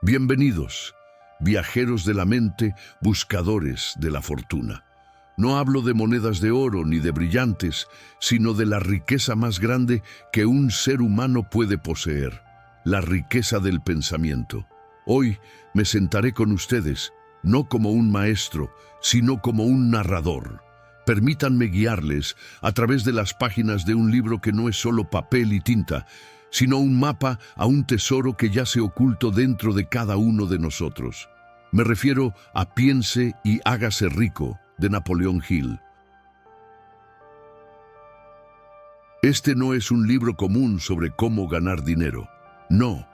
Bienvenidos, viajeros de la mente, buscadores de la fortuna. No hablo de monedas de oro ni de brillantes, sino de la riqueza más grande que un ser humano puede poseer, la riqueza del pensamiento. Hoy me sentaré con ustedes, no como un maestro, sino como un narrador. Permítanme guiarles a través de las páginas de un libro que no es solo papel y tinta, sino un mapa a un tesoro que yace oculto dentro de cada uno de nosotros. Me refiero a Piense y hágase rico, de Napoleón Hill. Este no es un libro común sobre cómo ganar dinero. No,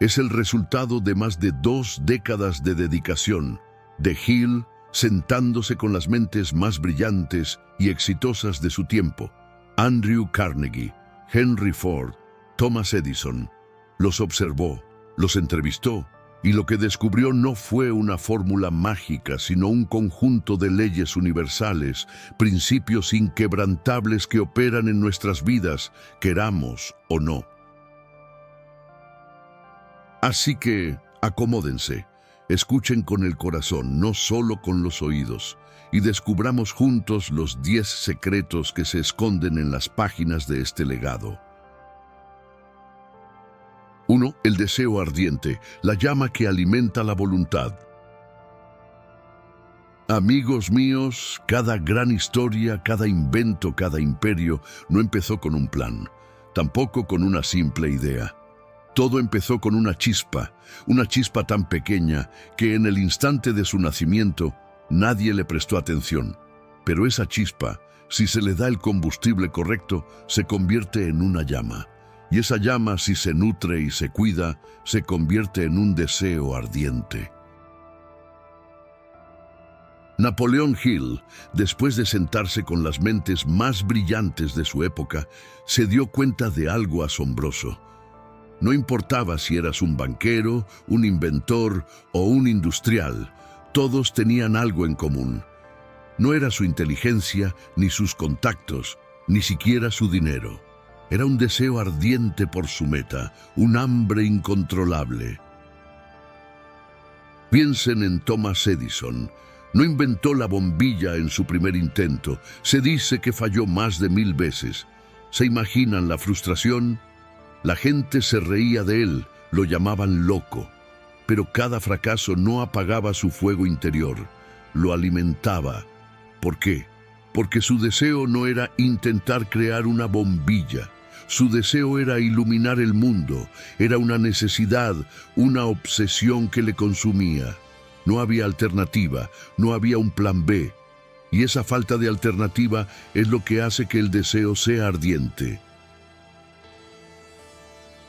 es el resultado de más de 2 décadas de dedicación de Hill, sentándose con las mentes más brillantes y exitosas de su tiempo. Andrew Carnegie, Henry Ford, Thomas Edison. Los observó, los entrevistó, y lo que descubrió no fue una fórmula mágica, sino un conjunto de leyes universales, principios inquebrantables que operan en nuestras vidas, queramos o no. Así que, acomódense, escuchen con el corazón, no solo con los oídos, y descubramos juntos los 10 secretos que se esconden en las páginas de este legado. 1. El deseo ardiente, la llama que alimenta la voluntad. Amigos míos, cada gran historia, cada invento, cada imperio no empezó con un plan, tampoco con una simple idea. Todo empezó con una chispa tan pequeña que en el instante de su nacimiento nadie le prestó atención. Pero esa chispa, si se le da el combustible correcto, se convierte en una llama. Y esa llama, si se nutre y se cuida, se convierte en un deseo ardiente. Napoleón Hill, después de sentarse con las mentes más brillantes de su época, se dio cuenta de algo asombroso. No importaba si eras un banquero, un inventor o un industrial, todos tenían algo en común. No era su inteligencia, ni sus contactos, ni siquiera su dinero. Era un deseo ardiente por su meta, un hambre incontrolable. Piensen en Thomas Edison. No inventó la bombilla en su primer intento. Se dice que falló más de 1000 veces. ¿Se imaginan la frustración? La gente se reía de él, lo llamaban loco. Pero cada fracaso no apagaba su fuego interior, lo alimentaba. ¿Por qué? Porque su deseo no era intentar crear una bombilla. Su deseo era iluminar el mundo, era una necesidad, una obsesión que le consumía. No había alternativa, no había un plan B. Y esa falta de alternativa es lo que hace que el deseo sea ardiente.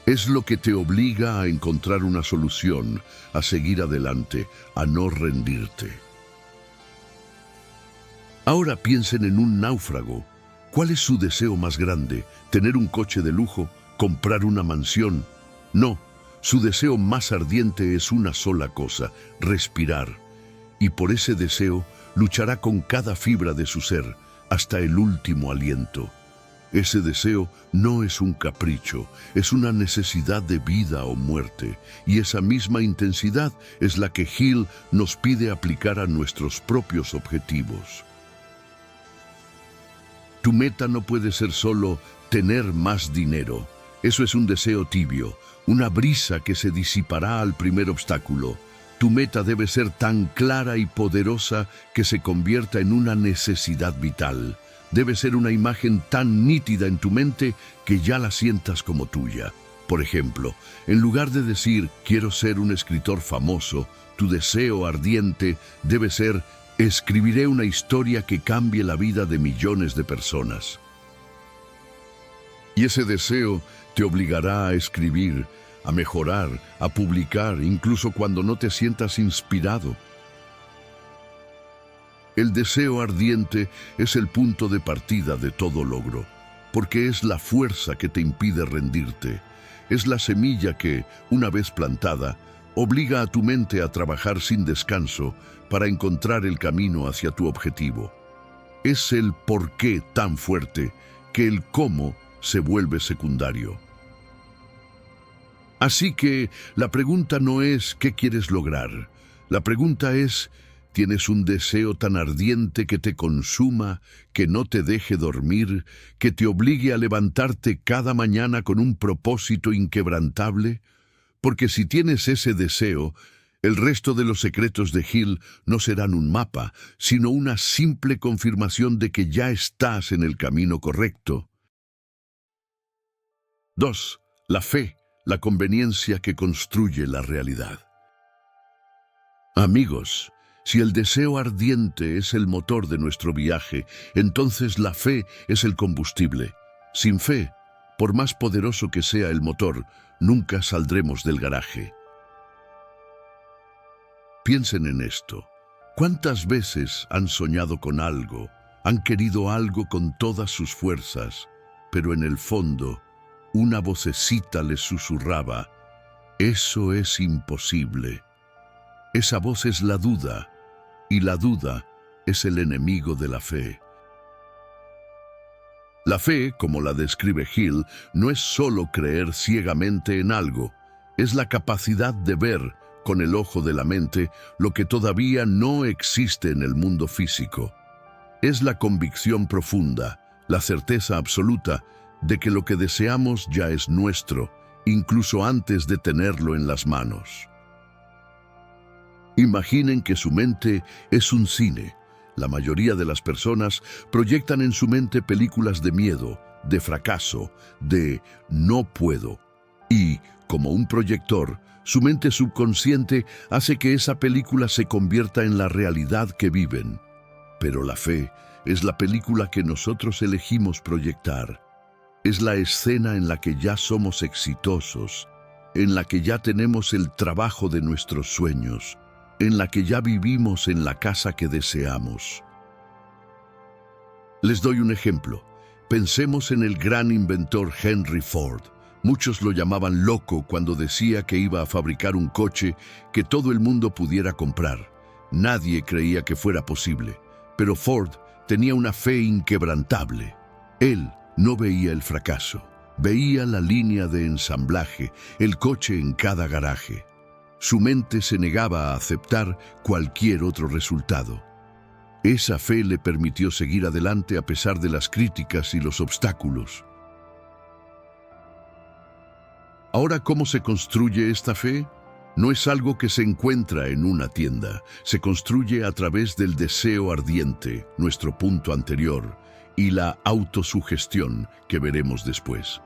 Es lo que te obliga a encontrar una solución, a seguir adelante, a no rendirte. Ahora piensen en un náufrago. ¿Cuál es su deseo más grande? ¿Tener un coche de lujo? ¿Comprar una mansión? No, su deseo más ardiente es una sola cosa: respirar. Y por ese deseo luchará con cada fibra de su ser, hasta el último aliento. Ese deseo no es un capricho, es una necesidad de vida o muerte. Y esa misma intensidad es la que Hill nos pide aplicar a nuestros propios objetivos. Tu meta no puede ser solo tener más dinero. Eso es un deseo tibio, una brisa que se disipará al primer obstáculo. Tu meta debe ser tan clara y poderosa que se convierta en una necesidad vital. Debe ser una imagen tan nítida en tu mente que ya la sientas como tuya. Por ejemplo, en lugar de decir quiero ser un escritor famoso, tu deseo ardiente debe ser: escribiré una historia que cambie la vida de millones de personas. Y ese deseo te obligará a escribir, a mejorar, a publicar, incluso cuando no te sientas inspirado. El deseo ardiente es el punto de partida de todo logro, porque es la fuerza que te impide rendirte. Es la semilla que, una vez plantada, obliga a tu mente a trabajar sin descanso para encontrar el camino hacia tu objetivo. Es el por qué tan fuerte que el cómo se vuelve secundario. Así que la pregunta no es ¿qué quieres lograr? La pregunta es ¿tienes un deseo tan ardiente que te consuma, que no te deje dormir, que te obligue a levantarte cada mañana con un propósito inquebrantable? Porque si tienes ese deseo, el resto de los secretos de Hill no serán un mapa, sino una simple confirmación de que ya estás en el camino correcto. 2. La fe, la conveniencia que construye la realidad. Amigos, si el deseo ardiente es el motor de nuestro viaje, entonces la fe es el combustible. Sin fe, por más poderoso que sea el motor, nunca saldremos del garaje. Piensen en esto. ¿Cuántas veces han soñado con algo, han querido algo con todas sus fuerzas, pero en el fondo, una vocecita les susurraba, «Eso es imposible». Esa voz es la duda, y la duda es el enemigo de la fe. La fe, como la describe Hill, no es solo creer ciegamente en algo, es la capacidad de ver, con el ojo de la mente, lo que todavía no existe en el mundo físico. Es la convicción profunda, la certeza absoluta de que lo que deseamos ya es nuestro, incluso antes de tenerlo en las manos. Imaginen que su mente es un cine. La mayoría de las personas proyectan en su mente películas de miedo, de fracaso, de no puedo. Y, como un proyector, su mente subconsciente hace que esa película se convierta en la realidad que viven. Pero la fe es la película que nosotros elegimos proyectar. Es la escena en la que ya somos exitosos, en la que ya tenemos el trabajo de nuestros sueños, en la que ya vivimos en la casa que deseamos. Les doy un ejemplo. Pensemos en el gran inventor Henry Ford. Muchos lo llamaban loco cuando decía que iba a fabricar un coche que todo el mundo pudiera comprar. Nadie creía que fuera posible, pero Ford tenía una fe inquebrantable. Él no veía el fracaso, veía la línea de ensamblaje, el coche en cada garaje. Su mente se negaba a aceptar cualquier otro resultado. Esa fe le permitió seguir adelante a pesar de las críticas y los obstáculos. Ahora, ¿cómo se construye esta fe? No es algo que se encuentra en una tienda. Se construye a través del deseo ardiente, nuestro punto anterior, y la autosugestión que veremos después.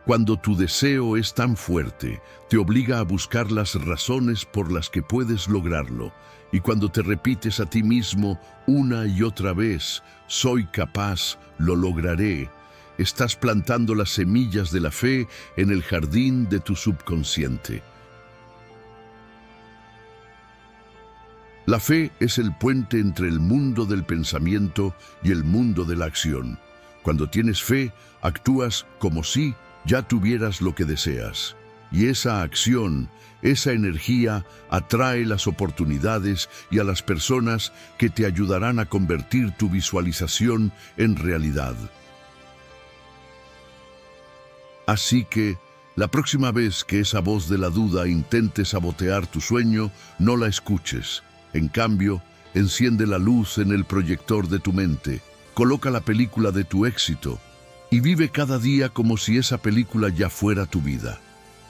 Cuando tu deseo es tan fuerte, te obliga a buscar las razones por las que puedes lograrlo. Y cuando te repites a ti mismo una y otra vez, soy capaz, lo lograré, estás plantando las semillas de la fe en el jardín de tu subconsciente. La fe es el puente entre el mundo del pensamiento y el mundo de la acción. Cuando tienes fe, actúas como si ya tuvieras lo que deseas. Y esa acción, esa energía, atrae las oportunidades y a las personas que te ayudarán a convertir tu visualización en realidad. Así que, la próxima vez que esa voz de la duda intente sabotear tu sueño, no la escuches. En cambio, enciende la luz en el proyector de tu mente, coloca la película de tu éxito y vive cada día como si esa película ya fuera tu vida.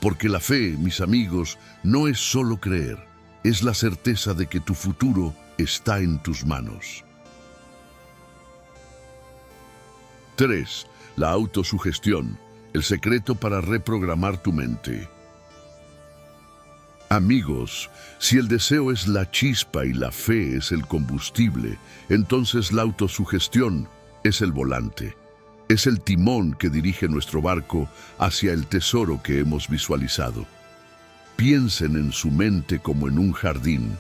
Porque la fe, mis amigos, no es solo creer, es la certeza de que tu futuro está en tus manos. 3. La autosugestión, el secreto para reprogramar tu mente. Amigos, si el deseo es la chispa y la fe es el combustible, entonces la autosugestión es el volante. Es el timón que dirige nuestro barco hacia el tesoro que hemos visualizado. Piensen en su mente como en un jardín.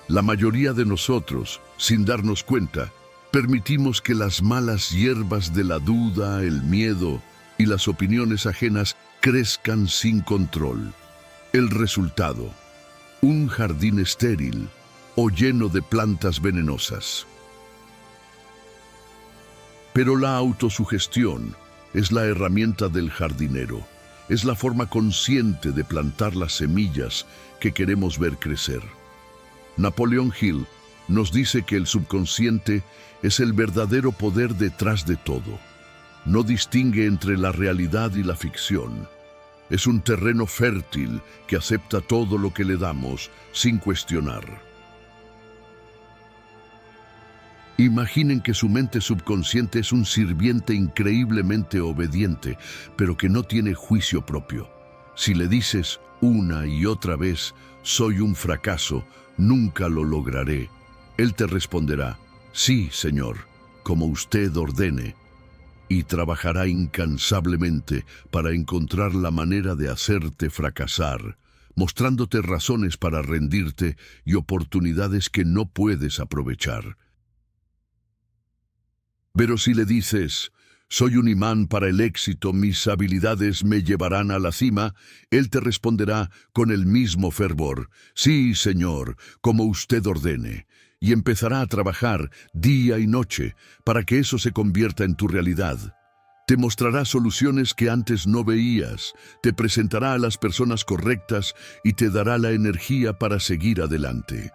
La mayoría de nosotros, sin darnos cuenta, permitimos que las malas hierbas de la duda, el miedo y las opiniones ajenas crezcan sin control. El resultado, un jardín estéril o lleno de plantas venenosas. Pero la autosugestión es la herramienta del jardinero. Es la forma consciente de plantar las semillas que queremos ver crecer. Napoleon Hill nos dice que el subconsciente es el verdadero poder detrás de todo. No distingue entre la realidad y la ficción. Es un terreno fértil que acepta todo lo que le damos sin cuestionar. Imaginen que su mente subconsciente es un sirviente increíblemente obediente, pero que no tiene juicio propio. Si le dices una y otra vez, soy un fracaso, nunca lo lograré, él te responderá, sí, señor, como usted ordene, y trabajará incansablemente para encontrar la manera de hacerte fracasar, mostrándote razones para rendirte y oportunidades que no puedes aprovechar. Pero si le dices, soy un imán para el éxito, mis habilidades me llevarán a la cima, él te responderá con el mismo fervor, sí, señor, como usted ordene, y empezará a trabajar día y noche para que eso se convierta en tu realidad. Te mostrará soluciones que antes no veías, te presentará a las personas correctas y te dará la energía para seguir adelante.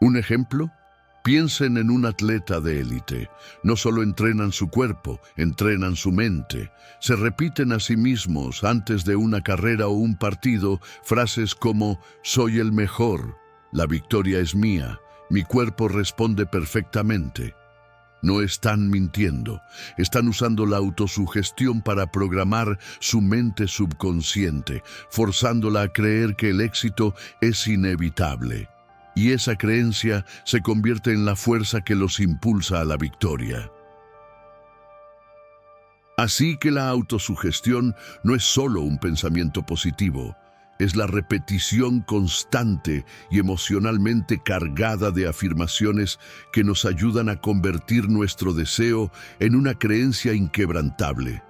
¿Un ejemplo? Piensen en un atleta de élite. No solo entrenan su cuerpo, entrenan su mente. Se repiten a sí mismos antes de una carrera o un partido frases como «Soy el mejor», «La victoria es mía», «Mi cuerpo responde perfectamente». No están mintiendo, están usando la autosugestión para programar su mente subconsciente, forzándola a creer que el éxito es inevitable. Y esa creencia se convierte en la fuerza que los impulsa a la victoria. Así que la autosugestión no es solo un pensamiento positivo, es la repetición constante y emocionalmente cargada de afirmaciones que nos ayudan a convertir nuestro deseo en una creencia inquebrantable.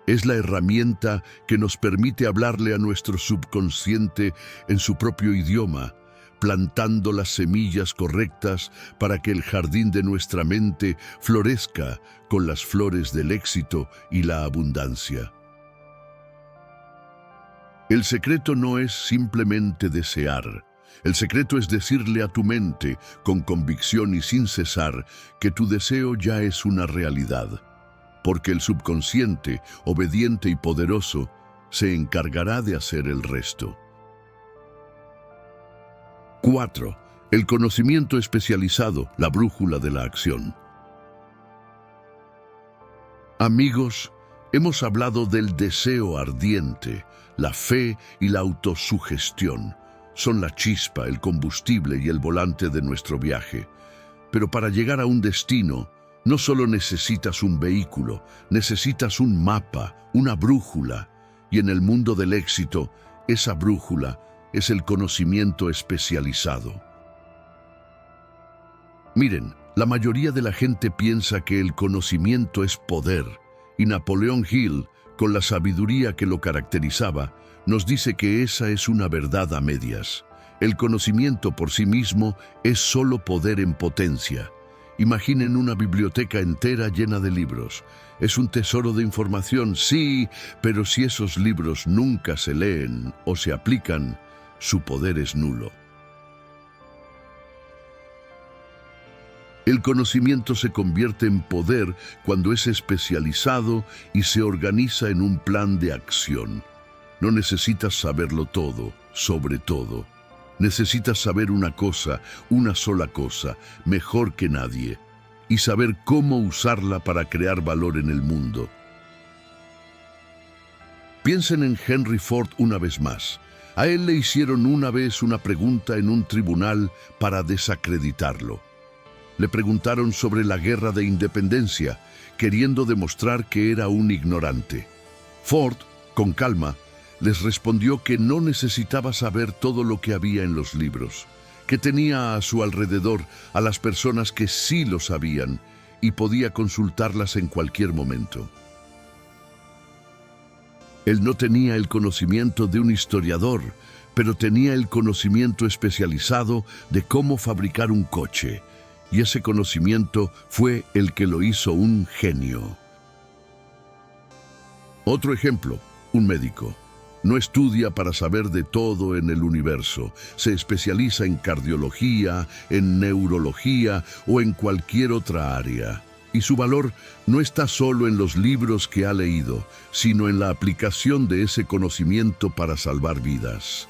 Es la herramienta que nos permite hablarle a nuestro subconsciente en su propio idioma, plantando las semillas correctas para que el jardín de nuestra mente florezca con las flores del éxito y la abundancia. El secreto no es simplemente desear. El secreto es decirle a tu mente, con convicción y sin cesar, que tu deseo ya es una realidad. Porque el subconsciente, obediente y poderoso, se encargará de hacer el resto. 4. El conocimiento especializado, la brújula de la acción. Amigos, hemos hablado del deseo ardiente, la fe y la autosugestión. Son la chispa, el combustible y el volante de nuestro viaje. Pero para llegar a un destino, no solo necesitas un vehículo, necesitas un mapa, una brújula. Y en el mundo del éxito, esa brújula es el conocimiento especializado. Miren, la mayoría de la gente piensa que el conocimiento es poder, y Napoleon Hill, con la sabiduría que lo caracterizaba, nos dice que esa es una verdad a medias. El conocimiento por sí mismo es solo poder en potencia. Imaginen una biblioteca entera llena de libros. Es un tesoro de información, sí, pero si esos libros nunca se leen o se aplican, su poder es nulo. El conocimiento se convierte en poder cuando es especializado y se organiza en un plan de acción. No necesitas saberlo todo, sobre todo. Necesitas saber una cosa, una sola cosa, mejor que nadie, y saber cómo usarla para crear valor en el mundo. Piensen en Henry Ford una vez más. A él le hicieron una vez una pregunta en un tribunal para desacreditarlo. Le preguntaron sobre la guerra de independencia, queriendo demostrar que era un ignorante. Ford, con calma, les respondió que no necesitaba saber todo lo que había en los libros, que tenía a su alrededor a las personas que sí lo sabían y podía consultarlas en cualquier momento. Él no tenía el conocimiento de un historiador, pero tenía el conocimiento especializado de cómo fabricar un coche, y ese conocimiento fue el que lo hizo un genio. Otro ejemplo, un médico. No estudia para saber de todo en el universo. Se especializa en cardiología, en neurología o en cualquier otra área. Y su valor no está solo en los libros que ha leído, sino en la aplicación de ese conocimiento para salvar vidas.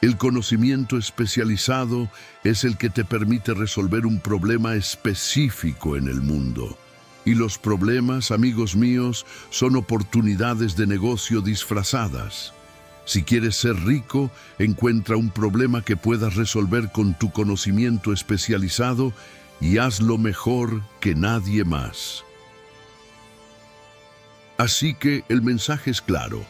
El conocimiento especializado es el que te permite resolver un problema específico en el mundo. Y los problemas, amigos míos, son oportunidades de negocio disfrazadas. Si quieres ser rico, encuentra un problema que puedas resolver con tu conocimiento especializado y hazlo mejor que nadie más. Así que el mensaje es claro.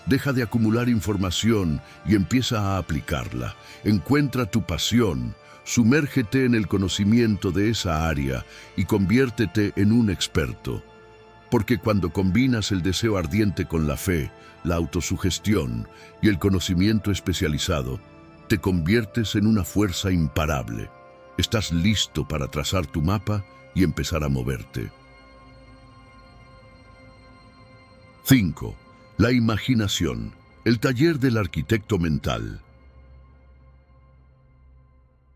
Deja de acumular información y empieza a aplicarla. Encuentra tu pasión. Sumérgete en el conocimiento de esa área y conviértete en un experto. Porque cuando combinas el deseo ardiente con la fe, la autosugestión y el conocimiento especializado, te conviertes en una fuerza imparable. Estás listo para trazar tu mapa y empezar a moverte. 5. La imaginación, el taller del arquitecto mental.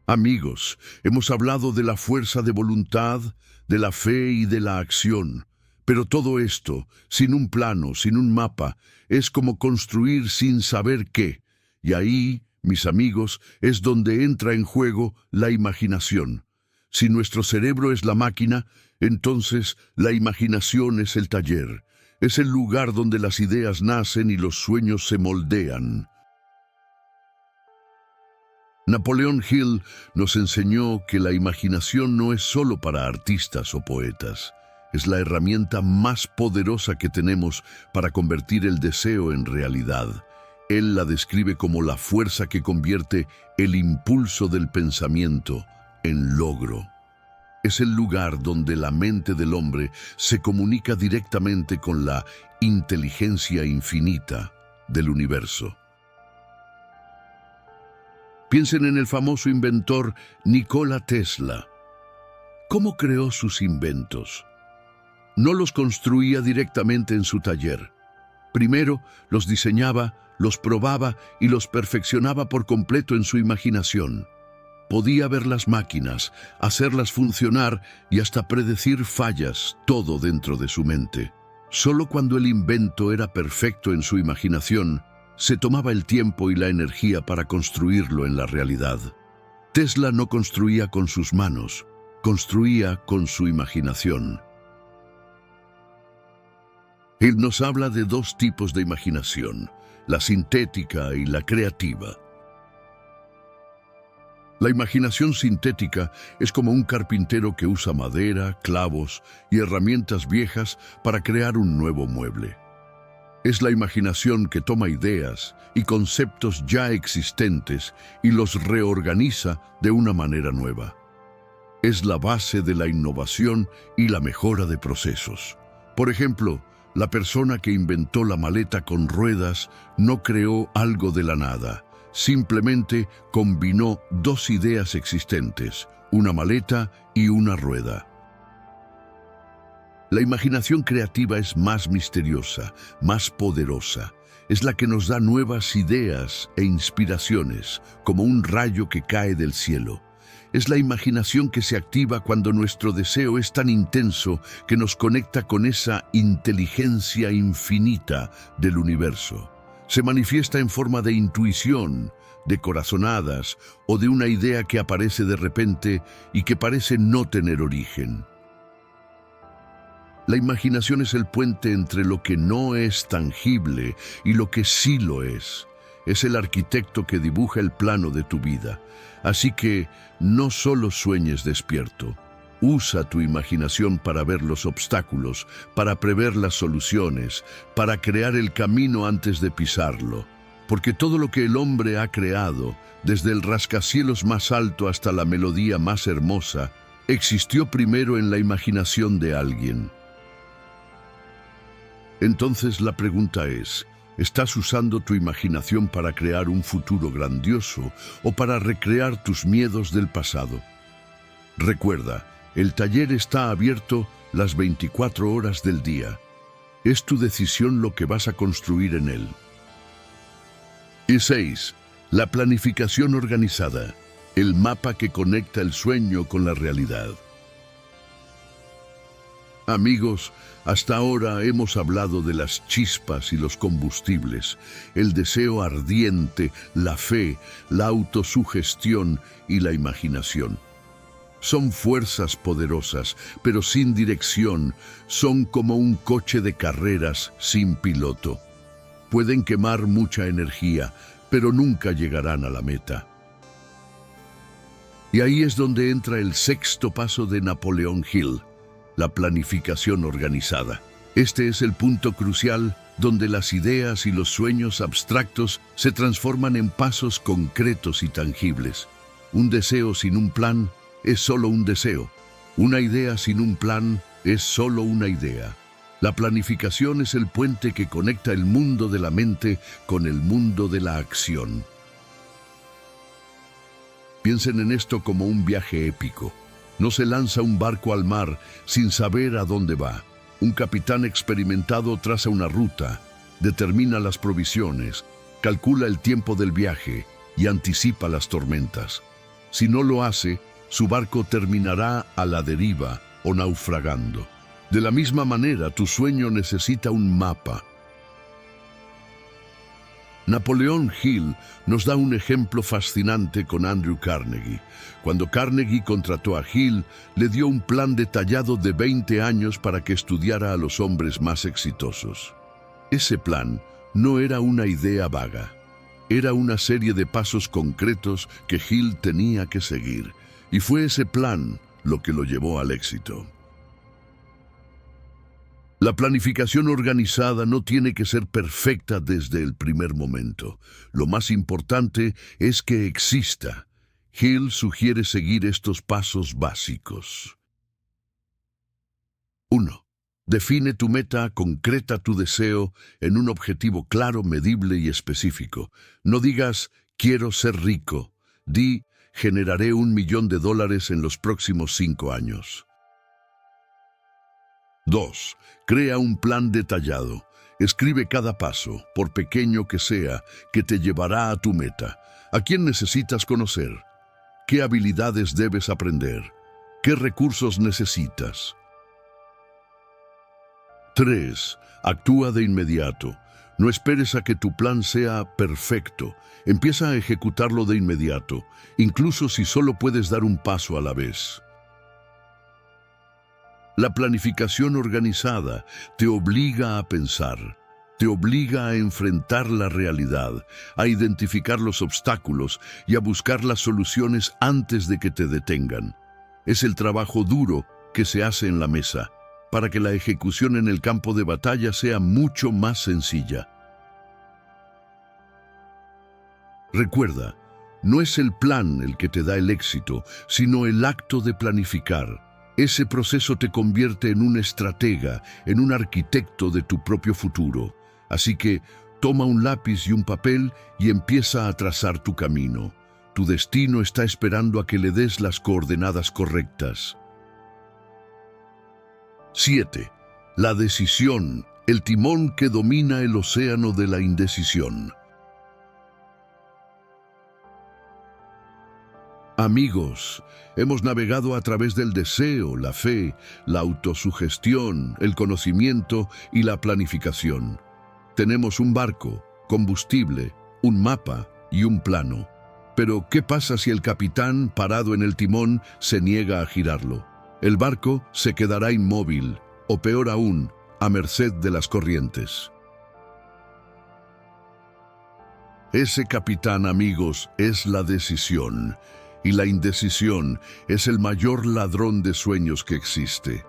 Amigos, hemos hablado de la fuerza de voluntad, de la fe y de la acción. Pero todo esto, sin un plano, sin un mapa, es como construir sin saber qué. Y ahí, mis amigos, es donde entra en juego la imaginación. Si nuestro cerebro es la máquina, entonces la imaginación es el taller. Es el lugar donde las ideas nacen y los sueños se moldean. Napoleón Hill nos enseñó que la imaginación no es solo para artistas o poetas. Es la herramienta más poderosa que tenemos para convertir el deseo en realidad. Él la describe como la fuerza que convierte el impulso del pensamiento en logro. Es el lugar donde la mente del hombre se comunica directamente con la inteligencia infinita del universo. Piensen en el famoso inventor Nikola Tesla. ¿Cómo creó sus inventos? No los construía directamente en su taller. Primero los diseñaba, los probaba y los perfeccionaba por completo en su imaginación. Podía ver las máquinas, hacerlas funcionar y hasta predecir fallas, todo dentro de su mente. Solo cuando el invento era perfecto en su imaginación, se tomaba el tiempo y la energía para construirlo en la realidad. Tesla no construía con sus manos, construía con su imaginación. Él nos habla de dos tipos de imaginación, la sintética y la creativa. La imaginación sintética es como un carpintero que usa madera, clavos y herramientas viejas para crear un nuevo mueble. Es la imaginación que toma ideas y conceptos ya existentes y los reorganiza de una manera nueva. Es la base de la innovación y la mejora de procesos. Por ejemplo, la persona que inventó la maleta con ruedas no creó algo de la nada. Simplemente combinó dos ideas existentes, una maleta y una rueda. La imaginación creativa es más misteriosa, más poderosa. Es la que nos da nuevas ideas e inspiraciones, como un rayo que cae del cielo. Es la imaginación que se activa cuando nuestro deseo es tan intenso que nos conecta con esa inteligencia infinita del universo. Se manifiesta en forma de intuición, de corazonadas o de una idea que aparece de repente y que parece no tener origen. La imaginación es el puente entre lo que no es tangible y lo que sí lo es. Es el arquitecto que dibuja el plano de tu vida. Así que no solo sueñes despierto. Usa tu imaginación para ver los obstáculos, para prever las soluciones, para crear el camino antes de pisarlo. Porque todo lo que el hombre ha creado, desde el rascacielos más alto hasta la melodía más hermosa, existió primero en la imaginación de alguien. Entonces la pregunta es, ¿estás usando tu imaginación para crear un futuro grandioso o para recrear tus miedos del pasado? Recuerda, el taller está abierto las 24 horas del día. Es tu decisión lo que vas a construir en él. Y 6. La planificación organizada, el mapa que conecta el sueño con la realidad. Amigos, hasta ahora hemos hablado de las chispas y los combustibles, el deseo ardiente, la fe, la autosugestión y la imaginación. Son fuerzas poderosas, pero sin dirección, son como un coche de carreras sin piloto. Pueden quemar mucha energía, pero nunca llegarán a la meta. Y ahí es donde entra el sexto paso de Napoleon Hill, la planificación organizada. Este es el punto crucial donde las ideas y los sueños abstractos se transforman en pasos concretos y tangibles. Un deseo sin un plan es solo un deseo. Una idea sin un plan es solo una idea. La planificación es el puente que conecta el mundo de la mente con el mundo de la acción. Piensen en esto como un viaje épico. No se lanza un barco al mar sin saber a dónde va. Un capitán experimentado traza una ruta, determina las provisiones, calcula el tiempo del viaje y anticipa las tormentas. Si no lo hace, su barco terminará a la deriva o naufragando. De la misma manera, tu sueño necesita un mapa. Napoleon Hill nos da un ejemplo fascinante con Andrew Carnegie. Cuando Carnegie contrató a Hill, le dio un plan detallado de 20 años para que estudiara a los hombres más exitosos. Ese plan no era una idea vaga, era una serie de pasos concretos que Hill tenía que seguir, y fue ese plan lo que lo llevó al éxito. La planificación organizada no tiene que ser perfecta desde el primer momento. Lo más importante es que exista. Hill sugiere seguir estos pasos básicos. 1. Define tu meta, concreta tu deseo en un objetivo claro, medible y específico. No digas, quiero ser rico. Di, generaré $1 millón en los próximos 5 años. 2. Crea un plan detallado. Escribe cada paso, por pequeño que sea, que te llevará a tu meta. ¿A quién necesitas conocer? ¿Qué habilidades debes aprender? ¿Qué recursos necesitas? 3. Actúa de inmediato. No esperes a que tu plan sea perfecto. Empieza a ejecutarlo de inmediato, incluso si solo puedes dar un paso a la vez. La planificación organizada te obliga a pensar, te obliga a enfrentar la realidad, a identificar los obstáculos y a buscar las soluciones antes de que te detengan. Es el trabajo duro que se hace en la mesa, para que la ejecución en el campo de batalla sea mucho más sencilla. Recuerda, no es el plan el que te da el éxito, sino el acto de planificar. Ese proceso te convierte en un estratega, en un arquitecto de tu propio futuro. Así que toma un lápiz y un papel y empieza a trazar tu camino. Tu destino está esperando a que le des las coordenadas correctas. 7. La decisión, el timón que domina el océano de la indecisión. Amigos, hemos navegado a través del deseo, la fe, la autosugestión, el conocimiento y la planificación. Tenemos un barco, combustible, un mapa y un plano. Pero, ¿qué pasa si el capitán, parado en el timón, se niega a girarlo? El barco se quedará inmóvil, o peor aún, a merced de las corrientes. Ese capitán, amigos, es la decisión. Y la indecisión es el mayor ladrón de sueños que existe.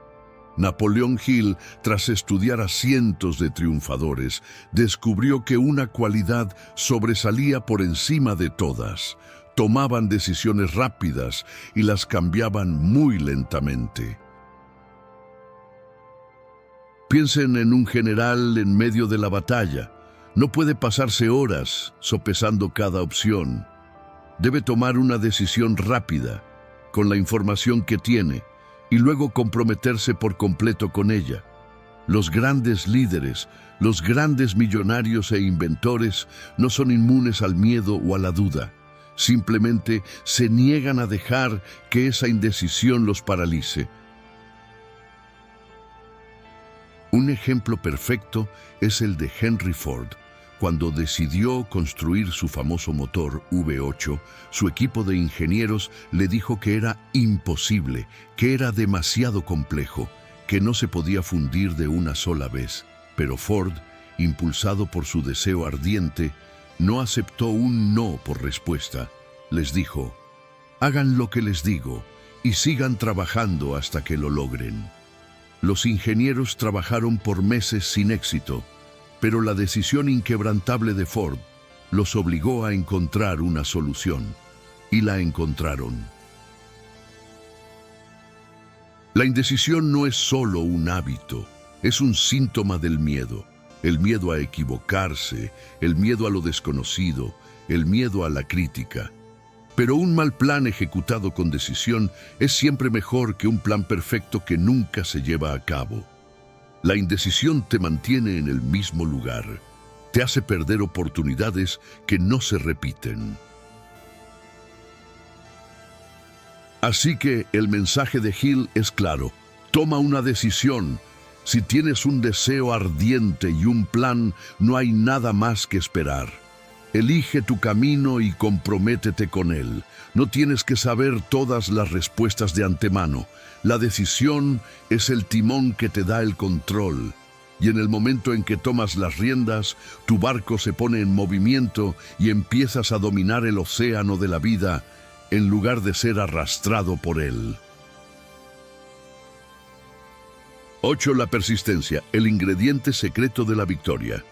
Napoleon Hill, tras estudiar a cientos de triunfadores, descubrió que una cualidad sobresalía por encima de todas. Tomaban decisiones rápidas y las cambiaban muy lentamente. Piensen en un general en medio de la batalla. No puede pasarse horas sopesando cada opción. Debe tomar una decisión rápida, con la información que tiene, y luego comprometerse por completo con ella. Los grandes líderes, los grandes millonarios e inventores no son inmunes al miedo o a la duda. Simplemente se niegan a dejar que esa indecisión los paralice. Un ejemplo perfecto es el de Henry Ford. Cuando decidió construir su famoso motor V8, su equipo de ingenieros le dijo que era imposible, que era demasiado complejo, que no se podía fundir de una sola vez. Pero Ford, impulsado por su deseo ardiente, no aceptó un no por respuesta. Les dijo: hagan lo que les digo y sigan trabajando hasta que lo logren. Los ingenieros trabajaron por meses sin éxito, pero la decisión inquebrantable de Ford los obligó a encontrar una solución, y la encontraron. La indecisión no es solo un hábito, es un síntoma del miedo. El miedo a equivocarse, el miedo a lo desconocido, el miedo a la crítica. Pero un mal plan ejecutado con decisión es siempre mejor que un plan perfecto que nunca se lleva a cabo. La indecisión te mantiene en el mismo lugar, te hace perder oportunidades que no se repiten. Así que el mensaje de Hill es claro: toma una decisión. Si tienes un deseo ardiente y un plan, no hay nada más que esperar. Elige tu camino y comprométete con él. No tienes que saber todas las respuestas de antemano. La decisión es el timón que te da el control. Y en el momento en que tomas las riendas, tu barco se pone en movimiento y empiezas a dominar el océano de la vida, en lugar de ser arrastrado por él. 8. La persistencia, el ingrediente secreto de la victoria.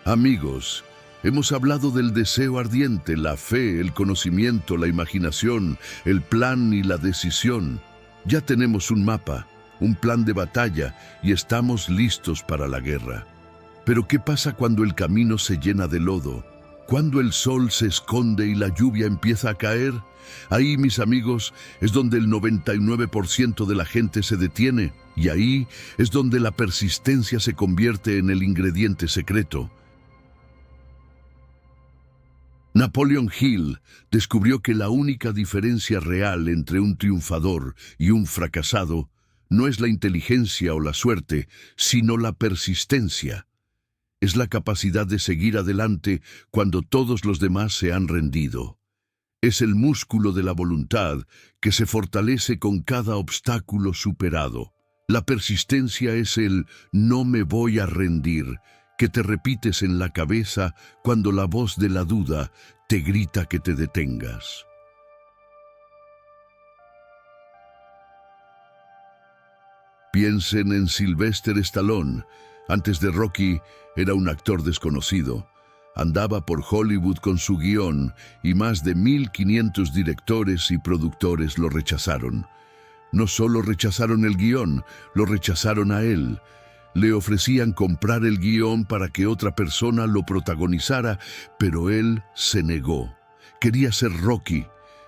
Amigos, hemos hablado del deseo ardiente, la fe, el conocimiento, la imaginación, el plan y la decisión. Ya tenemos un mapa, un plan de batalla y estamos listos para la guerra. Pero ¿qué pasa cuando el camino se llena de lodo? Cuando el sol se esconde y la lluvia empieza a caer, ahí, mis amigos, es donde el 99% de la gente se detiene, y ahí es donde la persistencia se convierte en el ingrediente secreto. Napoleon Hill descubrió que la única diferencia real entre un triunfador y un fracasado no es la inteligencia o la suerte, sino la persistencia. Es la capacidad de seguir adelante cuando todos los demás se han rendido. Es el músculo de la voluntad que se fortalece con cada obstáculo superado. La persistencia es el «no me voy a rendir», que te repites en la cabeza cuando la voz de la duda te grita que te detengas. Piensen en Sylvester Stallone. Antes de Rocky era un actor desconocido. Andaba por Hollywood con su guión y más de 1,500 directores y productores lo rechazaron. No solo rechazaron el guión, lo rechazaron a él. Le ofrecían comprar el guión para que otra persona lo protagonizara, pero él se negó. Quería ser Rocky.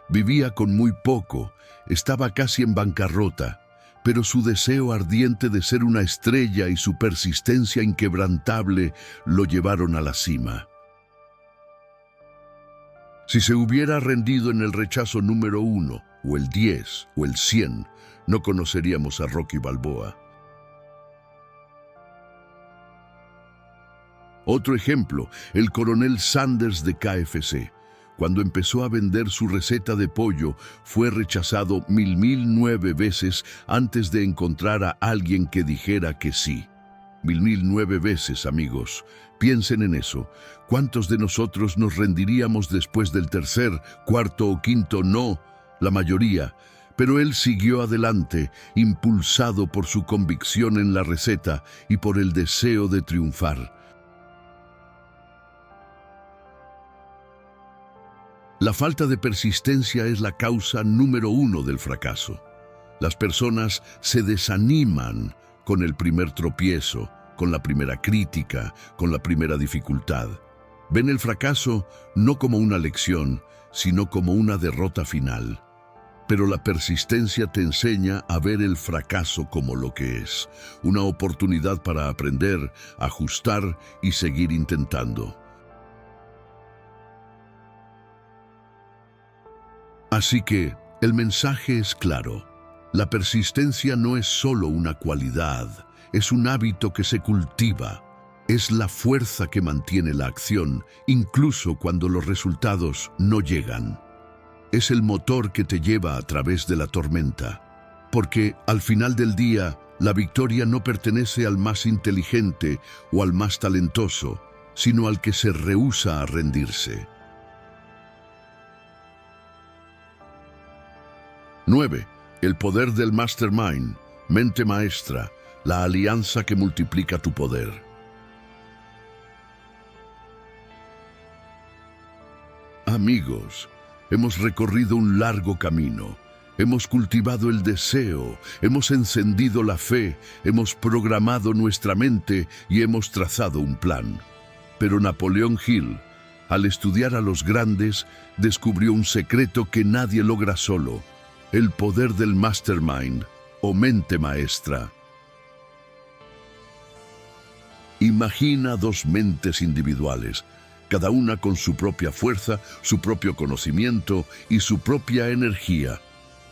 Vivía con muy poco, estaba casi en bancarrota, pero su deseo ardiente de ser una estrella y su persistencia inquebrantable lo llevaron a la cima. Si se hubiera rendido en el rechazo número 1, o el 10, o el 100, no conoceríamos a Rocky Balboa. Otro ejemplo, el coronel Sanders de KFC. Cuando empezó a vender su receta de pollo, fue rechazado 1009 veces antes de encontrar a alguien que dijera que sí. 1009 veces, amigos. Piensen en eso. ¿Cuántos de nosotros nos rendiríamos después del tercer, cuarto o quinto no? La mayoría. Pero él siguió adelante, impulsado por su convicción en la receta y por el deseo de triunfar. La falta de persistencia es la causa número 1 del fracaso. Las personas se desaniman con el primer tropiezo, con la primera crítica, con la primera dificultad. Ven el fracaso no como una lección, sino como una derrota final. Pero la persistencia te enseña a ver el fracaso como lo que es, una oportunidad para aprender, ajustar y seguir intentando. Así que, el mensaje es claro. La persistencia no es solo una cualidad, es un hábito que se cultiva. Es la fuerza que mantiene la acción, incluso cuando los resultados no llegan. Es el motor que te lleva a través de la tormenta. Porque, al final del día, la victoria no pertenece al más inteligente o al más talentoso, sino al que se rehúsa a rendirse. 9. El poder del Mastermind, mente maestra, la alianza que multiplica tu poder. Amigos, hemos recorrido un largo camino. Hemos cultivado el deseo, hemos encendido la fe, hemos programado nuestra mente y hemos trazado un plan. Pero Napoleón Hill, al estudiar a los grandes, descubrió un secreto que nadie logra solo: el poder del Mastermind, o mente maestra. Imagina dos mentes individuales, cada una con su propia fuerza, su propio conocimiento y su propia energía.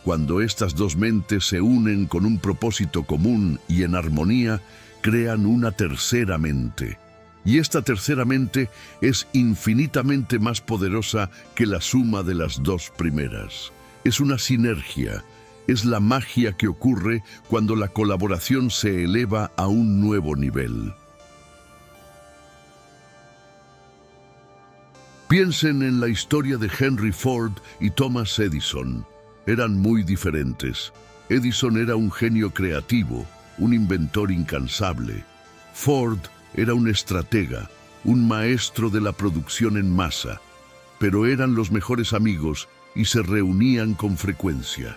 Cuando estas dos mentes se unen con un propósito común y en armonía, crean una tercera mente. Y esta tercera mente es infinitamente más poderosa que la suma de las dos primeras. Es una sinergia, es la magia que ocurre cuando la colaboración se eleva a un nuevo nivel. Piensen en la historia de Henry Ford y Thomas Edison. Eran muy diferentes. Edison era un genio creativo, un inventor incansable. Ford era un estratega, un maestro de la producción en masa. Pero eran los mejores amigos y se reunían con frecuencia.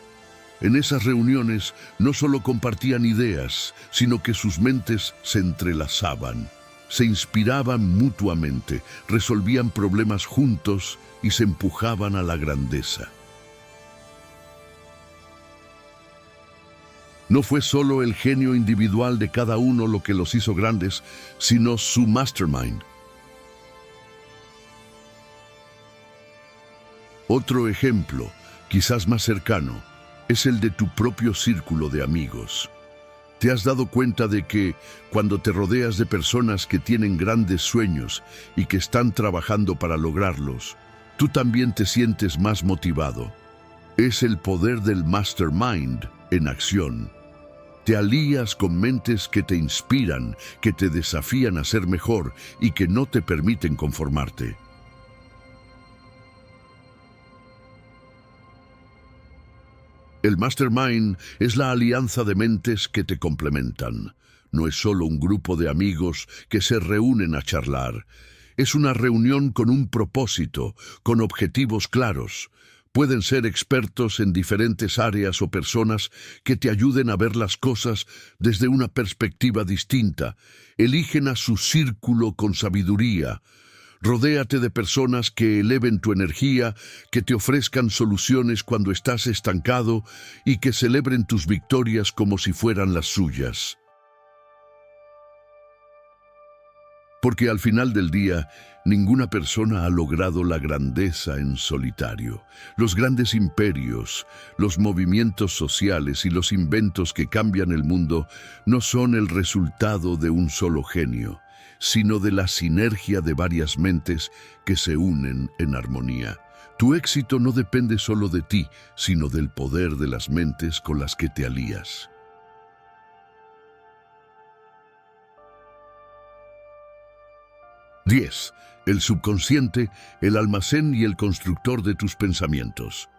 En esas reuniones no solo compartían ideas, sino que sus mentes se entrelazaban. Se inspiraban mutuamente, resolvían problemas juntos y se empujaban a la grandeza. No fue solo el genio individual de cada uno lo que los hizo grandes, sino su mastermind. Otro ejemplo, quizás más cercano, es el de tu propio círculo de amigos. ¿Te has dado cuenta de que, cuando te rodeas de personas que tienen grandes sueños y que están trabajando para lograrlos, tú también te sientes más motivado? Es el poder del mastermind en acción. Te alías con mentes que te inspiran, que te desafían a ser mejor y que no te permiten conformarte. El Mastermind es la alianza de mentes que te complementan. No es solo un grupo de amigos que se reúnen a charlar. Es una reunión con un propósito, con objetivos claros. Pueden ser expertos en diferentes áreas o personas que te ayuden a ver las cosas desde una perspectiva distinta. Eligen a su círculo con sabiduría. Rodéate de personas que eleven tu energía, que te ofrezcan soluciones cuando estás estancado y que celebren tus victorias como si fueran las suyas. Porque al final del día, ninguna persona ha logrado la grandeza en solitario. Los grandes imperios, los movimientos sociales y los inventos que cambian el mundo no son el resultado de un solo genio, sino de la sinergia de varias mentes que se unen en armonía. Tu éxito no depende solo de ti, sino del poder de las mentes con las que te alías. ¡10! El subconsciente, el almacén y el constructor de tus pensamientos.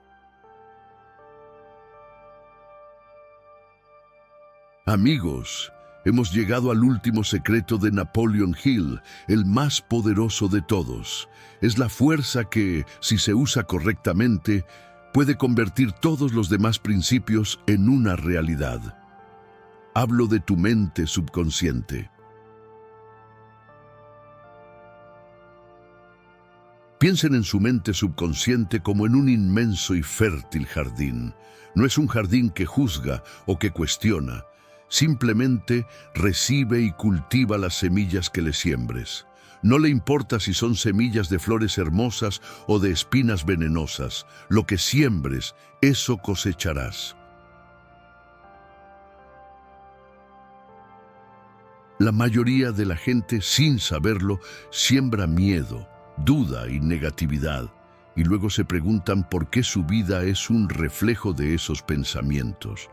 Amigos, hemos llegado al último secreto de Napoleon Hill, el más poderoso de todos. Es la fuerza que, si se usa correctamente, puede convertir todos los demás principios en una realidad. Hablo de tu mente subconsciente. Piensen en su mente subconsciente como en un inmenso y fértil jardín. No es un jardín que juzga o que cuestiona. Simplemente recibe y cultiva las semillas que le siembres. No le importa si son semillas de flores hermosas o de espinas venenosas. Lo que siembres, eso cosecharás. La mayoría de la gente, sin saberlo, siembra miedo, duda y negatividad, y luego se preguntan por qué su vida es un reflejo de esos pensamientos.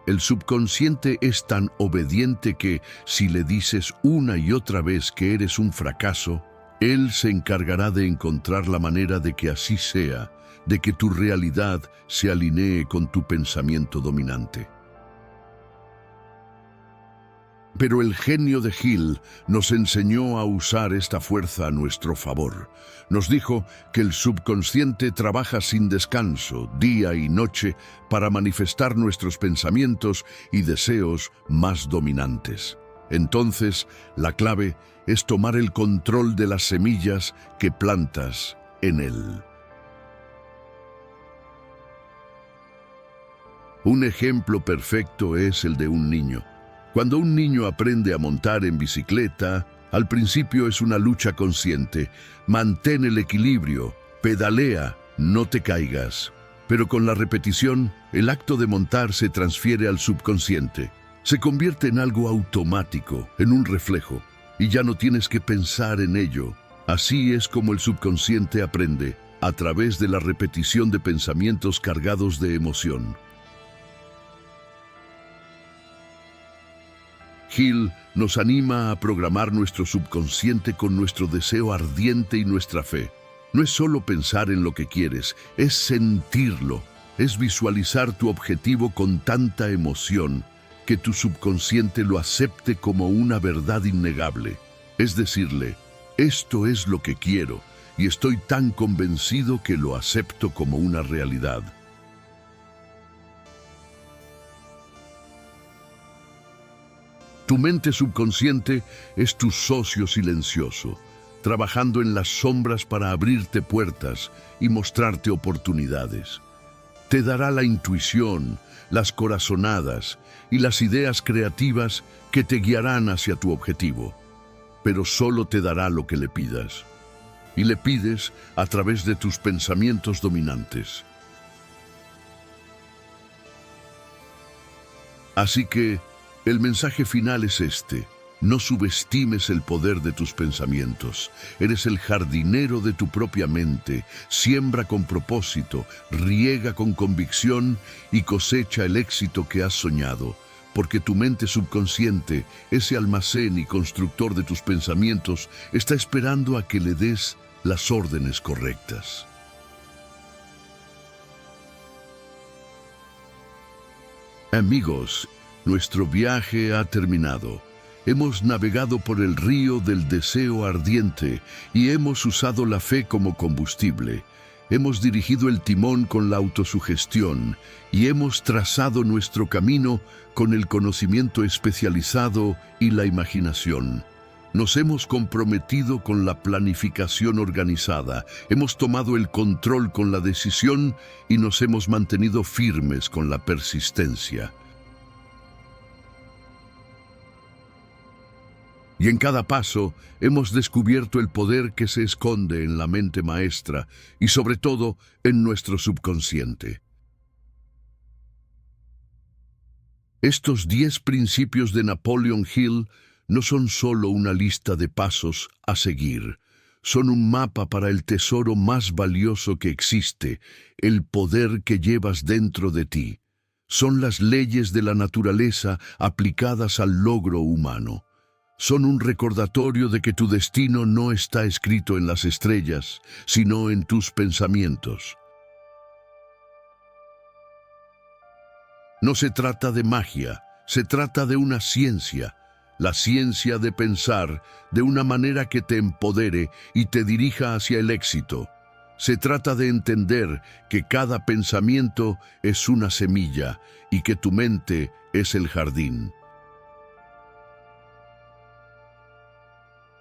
El subconsciente es tan obediente que, si le dices una y otra vez que eres un fracaso, él se encargará de encontrar la manera de que así sea, de que tu realidad se alinee con tu pensamiento dominante. Pero el genio de Hill nos enseñó a usar esta fuerza a nuestro favor. Nos dijo que el subconsciente trabaja sin descanso, día y noche, para manifestar nuestros pensamientos y deseos más dominantes. Entonces, la clave es tomar el control de las semillas que plantas en él. Un ejemplo perfecto es el de un niño. Cuando un niño aprende a montar en bicicleta, al principio es una lucha consciente. Mantén el equilibrio, pedalea, no te caigas. Pero con la repetición, el acto de montar se transfiere al subconsciente. Se convierte en algo automático, en un reflejo, y ya no tienes que pensar en ello. Así es como el subconsciente aprende, a través de la repetición de pensamientos cargados de emoción. Hill nos anima a programar nuestro subconsciente con nuestro deseo ardiente y nuestra fe. No es solo pensar en lo que quieres, es sentirlo, es visualizar tu objetivo con tanta emoción que tu subconsciente lo acepte como una verdad innegable. Es decirle, esto es lo que quiero y estoy tan convencido que lo acepto como una realidad. Tu mente subconsciente es tu socio silencioso, trabajando en las sombras para abrirte puertas y mostrarte oportunidades. Te dará la intuición, las corazonadas y las ideas creativas que te guiarán hacia tu objetivo, pero solo te dará lo que le pidas. Y le pides a través de tus pensamientos dominantes. Así que, el mensaje final es este: no subestimes el poder de tus pensamientos. Eres el jardinero de tu propia mente. Siembra con propósito, riega con convicción y cosecha el éxito que has soñado. Porque tu mente subconsciente, ese almacén y constructor de tus pensamientos, está esperando a que le des las órdenes correctas. Amigos, nuestro viaje ha terminado. Hemos navegado por el río del deseo ardiente y hemos usado la fe como combustible. Hemos dirigido el timón con la autosugestión y hemos trazado nuestro camino con el conocimiento especializado y la imaginación. Nos hemos comprometido con la planificación organizada, hemos tomado el control con la decisión y nos hemos mantenido firmes con la persistencia. Y en cada paso hemos descubierto el poder que se esconde en la mente maestra y sobre todo en nuestro subconsciente. Estos 10 principios de Napoleon Hill no son solo una lista de pasos a seguir, son un mapa para el tesoro más valioso que existe, el poder que llevas dentro de ti. Son las leyes de la naturaleza aplicadas al logro humano. Son un recordatorio de que tu destino no está escrito en las estrellas, sino en tus pensamientos. No se trata de magia, se trata de una ciencia, la ciencia de pensar de una manera que te empodere y te dirija hacia el éxito. Se trata de entender que cada pensamiento es una semilla y que tu mente es el jardín.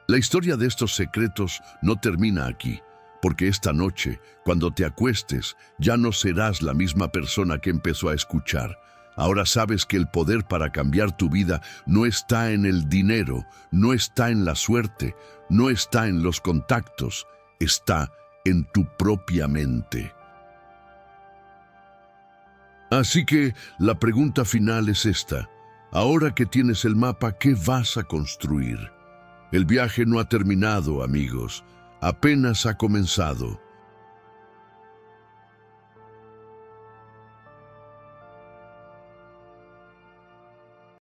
La historia de estos secretos no termina aquí, porque esta noche, cuando te acuestes, ya no serás la misma persona que empezó a escuchar. Ahora sabes que el poder para cambiar tu vida no está en el dinero, no está en la suerte, no está en los contactos, está en tu propia mente. Así que la pregunta final es esta. Ahora que tienes el mapa, ¿qué vas a construir? El viaje no ha terminado, amigos. Apenas ha comenzado.